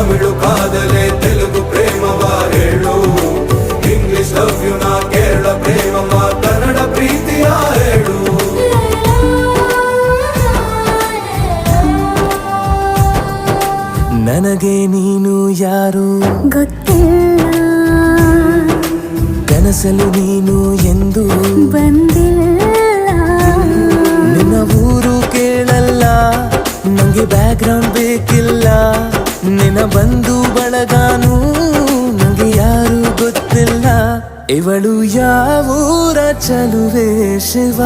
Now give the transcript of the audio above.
ತಮಿಳು ಕಾದಲೆ ತೆಲುಗು ಪ್ರೇಮವ ಹೇಳು, English love you ನಾ ಕೇರಳ ಪ್ರೇಮವ ಕನ್ನಡ ಪ್ರೀತಿಯ ಹೇಳು. ನನಗೆ ನೀನು ಯಾರು ಗೊತ್ತಿಲ್ಲ, ಕನಸಲು ನೀನು ಎಂದು ಬಂದಿಲ್ಲ. ನಿನ್ನ ಊರು ಕೇಳಲ್ಲ, ನಂಗೆ ಬ್ಯಾಕ್ಗ್ರೌಂಡ್ ಬೇಕಿಲ್ಲ. ನಿನ್ನ ಬಂಧು ಬಳಗಾನು ನಂಗೆ ಯಾರು ಗೊತ್ತಿಲ್ಲ. ಇವಳು ಯಾವೂರ ಚಲುವೆ ಶಿವ.